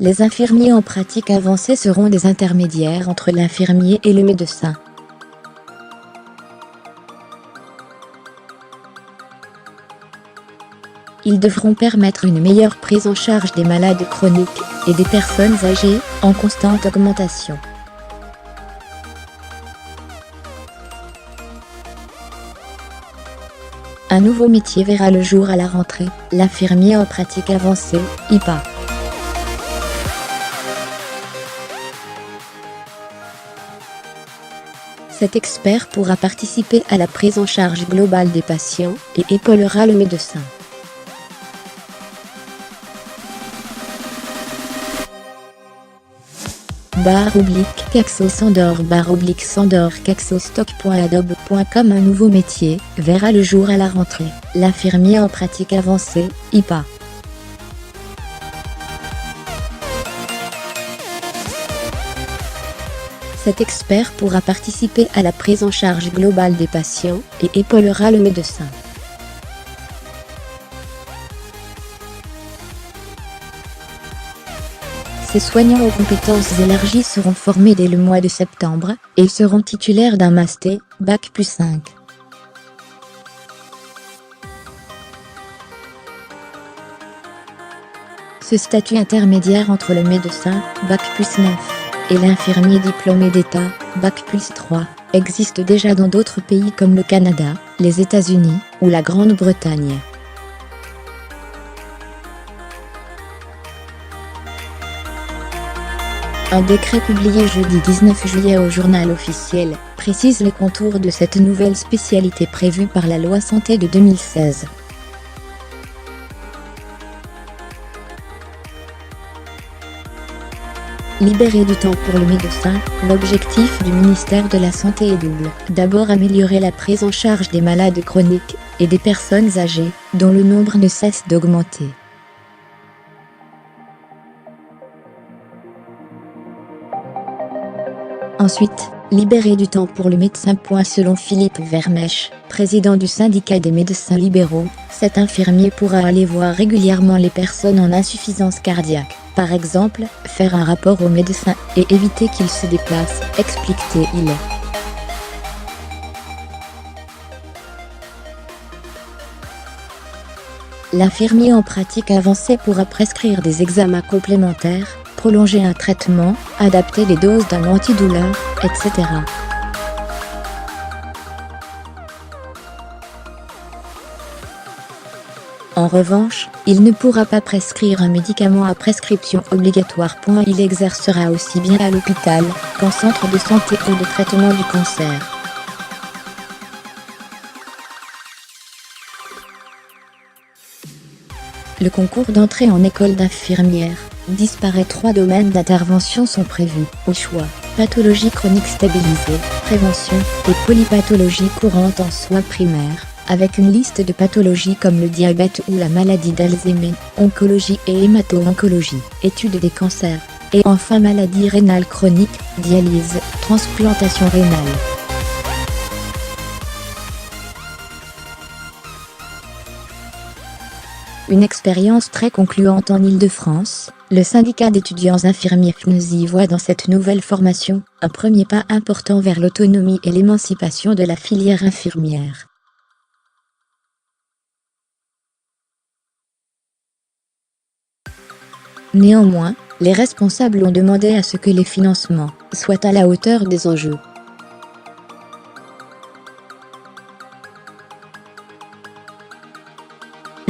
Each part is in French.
Les infirmiers en pratique avancée seront des intermédiaires entre l'infirmier et le médecin. Ils devront permettre une meilleure prise en charge des malades chroniques et des personnes âgées, en constante augmentation. Un nouveau métier verra le jour à la rentrée, l'infirmier en pratique avancée, IPA. Cet expert pourra participer à la prise en charge globale des patients et épaulera le médecin. /Caxo-Sandor/Sandor-Caxo-Stock.adobe.com. Un nouveau métier verra le jour à la rentrée, l'infirmier en pratique avancée, IPA. Cet expert pourra participer à la prise en charge globale des patients et épaulera le médecin. Ces soignants aux compétences élargies seront formés dès le mois de septembre et seront titulaires d'un Master, Bac+5. Ce statut intermédiaire entre le médecin, Bac+9, et l'infirmier diplômé d'État, Bac+3, existe déjà dans d'autres pays comme le Canada, les États-Unis ou la Grande-Bretagne. Un décret publié jeudi 19 juillet au Journal officiel précise les contours de cette nouvelle spécialité prévue par la loi Santé de 2016. Libérer du temps pour le médecin, l'objectif du ministère de la Santé est double. D'abord améliorer la prise en charge des malades chroniques et des personnes âgées, dont le nombre ne cesse d'augmenter. Ensuite, libérer du temps pour le médecin. Selon Philippe Vermèche, président du syndicat des médecins libéraux, cet infirmier pourra aller voir régulièrement les personnes en insuffisance cardiaque. Par exemple, faire un rapport au médecin et éviter qu'il se déplace, explique-t-il. L'infirmier en pratique avancée pourra prescrire des examens complémentaires, prolonger un traitement, adapter les doses d'un antidouleur, etc. En revanche, il ne pourra pas prescrire un médicament à prescription obligatoire. Il exercera aussi bien à l'hôpital qu'en centre de santé ou de traitement du cancer. Le concours d'entrée en école d'infirmière disparaît. 3 domaines d'intervention sont prévus, au choix: pathologie chronique stabilisée, prévention et polypathologie courante en soins primaires, avec une liste de pathologies comme le diabète ou la maladie d'Alzheimer, oncologie et hémato-oncologie, étude des cancers, et enfin maladie rénale chronique, dialyse, transplantation rénale. Une expérience très concluante en Île-de-France, le syndicat d'étudiants infirmiers FNESI voit dans cette nouvelle formation un premier pas important vers l'autonomie et l'émancipation de la filière infirmière. Néanmoins, les responsables ont demandé à ce que les financements soient à la hauteur des enjeux.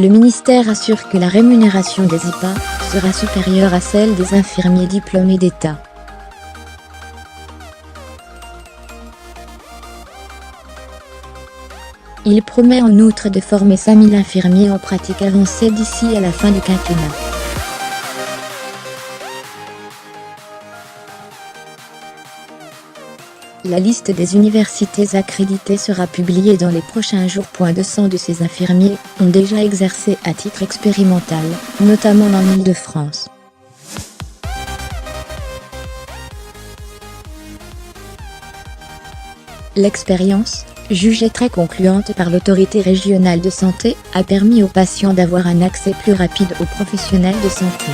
Le ministère assure que la rémunération des IPA sera supérieure à celle des infirmiers diplômés d'État. Il promet en outre de former 5000 infirmiers en pratique avancée d'ici à la fin du quinquennat. La liste des universités accréditées sera publiée dans les prochains jours. 200 de ces infirmiers ont déjà exercé à titre expérimental, notamment en Île-de-France. L'expérience, jugée très concluante par l'autorité régionale de santé, a permis aux patients d'avoir un accès plus rapide aux professionnels de santé.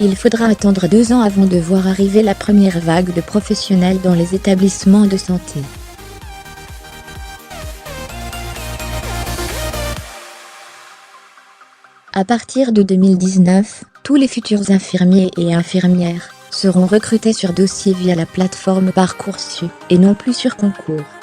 Il faudra attendre 2 ans avant de voir arriver la première vague de professionnels dans les établissements de santé. À partir de 2019, tous les futurs infirmiers et infirmières seront recrutés sur dossier via la plateforme Parcoursup et non plus sur concours.